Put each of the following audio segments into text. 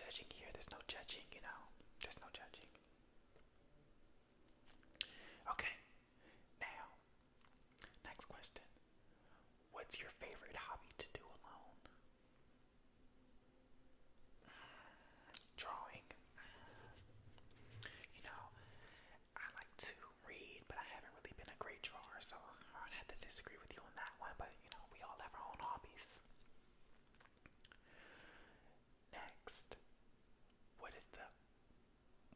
judging here. There's no judging, you know. There's no judging. Okay, now, next question. What's your favorite hobby to do alone? Drawing. You know, I like to read, but I haven't really been a great drawer, so I would have to disagree with you on that one. But you know, we all have our own hobbies. Next,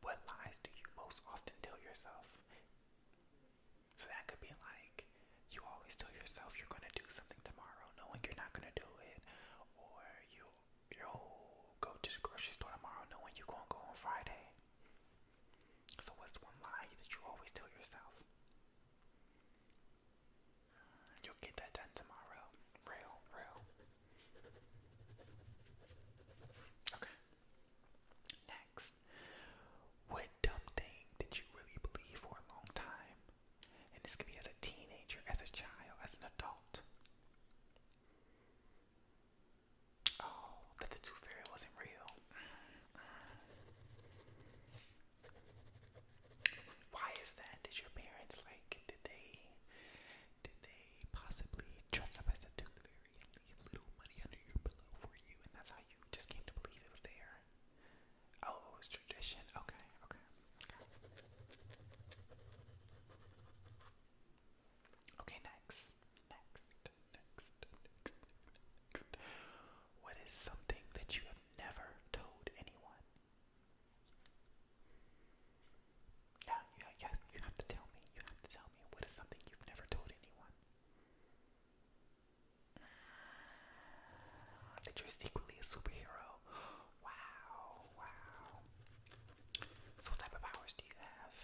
what lies do you most often tell yourself? So that could be like, you always tell yourself you're gonna do something tomorrow, knowing you're not gonna do it, or you'll go to the grocery store tomorrow, knowing you're gonna go on Friday. So what's one lie that you always tell yourself? You'll get that done tomorrow. Real, real. Okay. Next, what dumb thing did you really believe for a long time? And this could be as a teenager, as a child, as an adult. Oh, that the tooth fairy wasn't real. Why is that? Did your parents did they possibly dress up as a tooth fairy and leave little money under your pillow for you, and that's how you just came to believe it was there? Oh, it was tradition. Okay, okay. Okay, next. Next. What is something that you have never told anyone? Yeah, you have to tell me. You have to tell me. What is something you've never told anyone? That you're secretly a superhero. Wow, wow. So what type of powers do you have?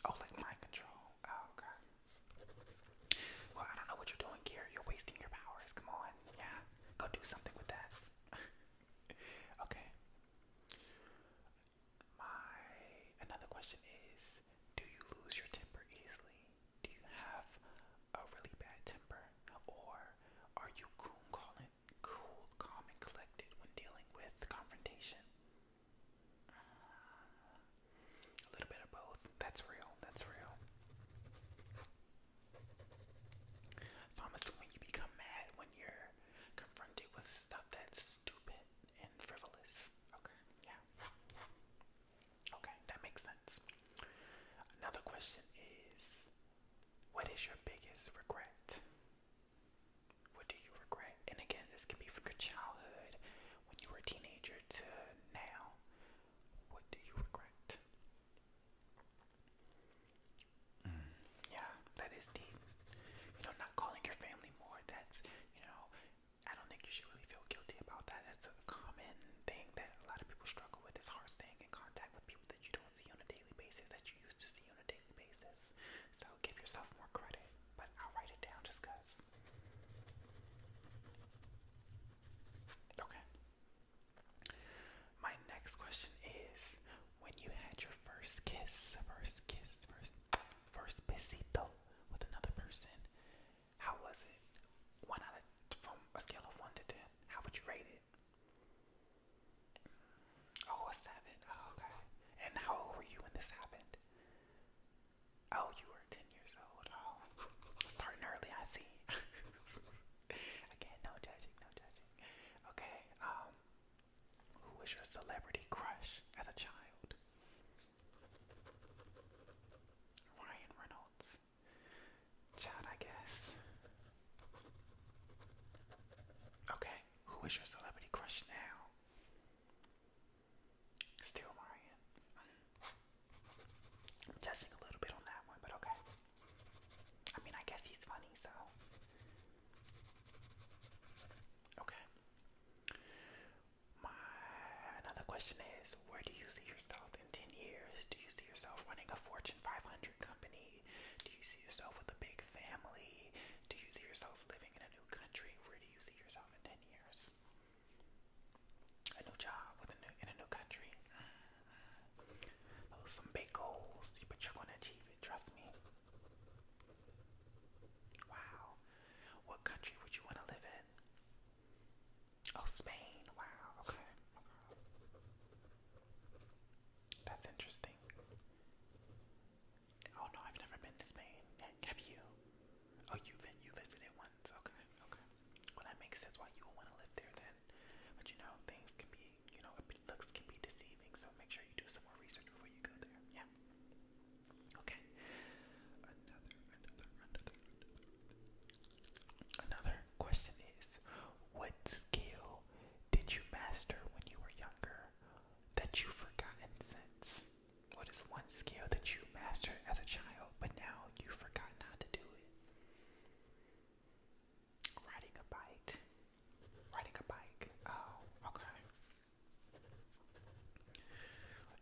Oh, like mind control. Oh, okay. Well, I don't know what you're doing here. You're wasting your powers. Come on. Yeah. Go do something with that. Okay. Another question is, do you lose your temper easily? Do you have a really bad temper? Or are you cool, calm, and collected when dealing with confrontation? A little bit of both. That's real. That's real. So I'm assuming you become mad when you're confronted with stuff that's stupid and frivolous. Okay, yeah. Okay, that makes sense. Another question is, what is your biggest regret? What do you regret? And again, this can be from your childhood, when you were a teenager, to now. What do you regret? Yeah, that is deep. You know, not calling your family more, that's, you know, I don't think you should really feel guilty about that. That's a common thing that a lot of people struggle with, is hard staying in contact with people that you don't see on a daily basis, that you used to see on a daily basis. So give yourself more credit, but I'll write it down just cause. Okay. My next question is, when you had your first besito with another person, how was it? From a scale of 1 to 10, how would you rate it? Oh, a 7. Oh, okay. And how old were you when this happened? Oh, you were 10 years old. Oh, starting early, I see. Again, no judging, no judging. Okay, who was your celebrity crush as a child? Ryan Reynolds. Child, I guess. Okay, who is your celebrity crush now? Still Ryan. I'm judging a little bit on that one, but okay. I mean, I guess he's funny, so. Okay. Another question is, where do you see yourself in 10 years? Do you see yourself running a Fortune 500 company? Do you see yourself with a big family? Do you see yourself living in a new country? Where do you see yourself in 10 years? A new job in a new country. Those are some big goals, but you're gonna achieve it, trust me. Wow. What country would you want to live in? Oh, Spain. Wow. Okay. mastered as a child, but now you've forgotten how to do it? Riding a bike. Riding a bike. Oh, okay.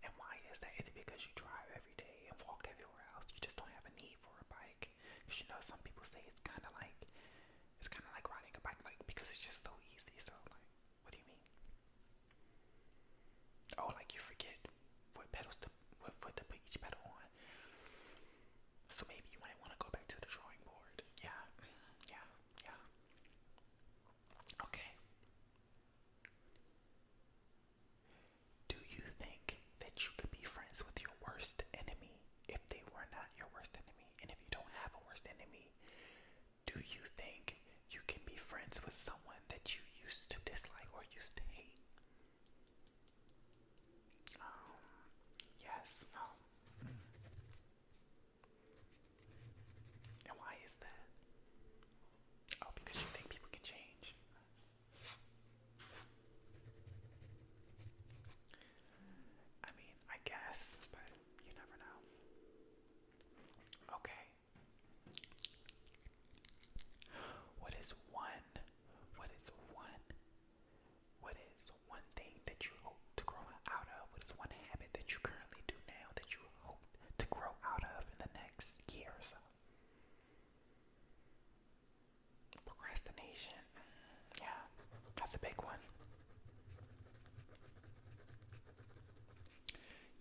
And why is that? Is it because you drive every day and walk everywhere else? You just don't have a need for a bike? Because you know some people say it's kind of like riding a bike, like because it's just so easy. So like, what do you mean? Oh, like you forget what foot to put each pedal on. So maybe you might want to go back to the drawing board. Yeah, yeah, yeah. Okay. Do you think that you could be friends with your worst enemy if they were not your worst enemy? And if you don't have a worst enemy, do you think you can be friends with someone that you used to dislike or used to hate? Yes. And why is that? Oh, because you think people can change. I mean, I guess, but you never know. Okay. What is one? What is one? What is one thing that you hope to grow out of? What is one habit that you currently do now that you hope to grow out of in the next year or so? Procrastination. Yeah, that's a big one.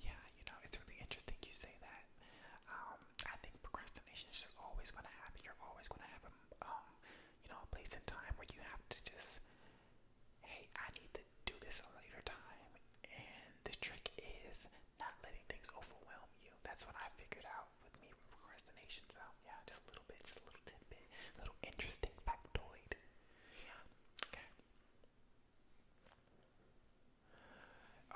Yeah, it's really interesting you say that. I think procrastination is just always going to happen. You're always going to have a place in time where you have to just, hey, I need to do this a later time. And the trick is not letting things overwhelm you. That's what I figured out with me with procrastination. So yeah, just a little bit, just a little tidbit, a little interesting factoid. Yeah. Okay.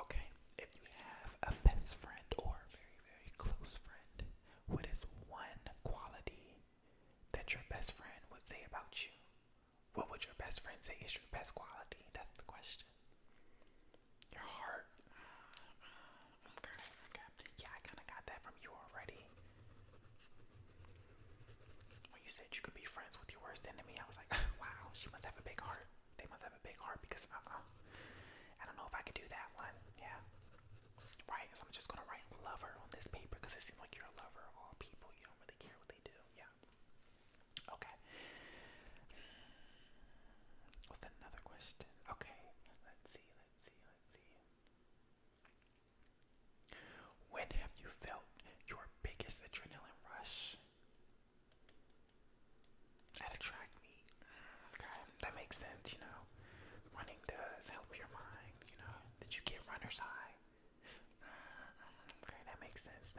Okay. If you have a best friend or a very, very close friend, what is one quality that your best friend would say about you? What would your best friend say is your best quality? That's the question. Your heart. Okay, okay. Yeah, I kind of got that from you already. When you said you could be friends with your worst enemy, I was like, wow, she must have a big heart. They must have a big heart because, I don't know if I could do that one. Yeah. Right, so I'm just gonna write lover on this paper because it seems like you're a lover of all people. You don't really care what they do. Yeah. Okay. What's another question? Okay. Let's see. When have you felt your biggest adrenaline rush? At a track meet. Okay, that makes sense. Running does help your mind. Did you get runner's high? Okay, that makes sense.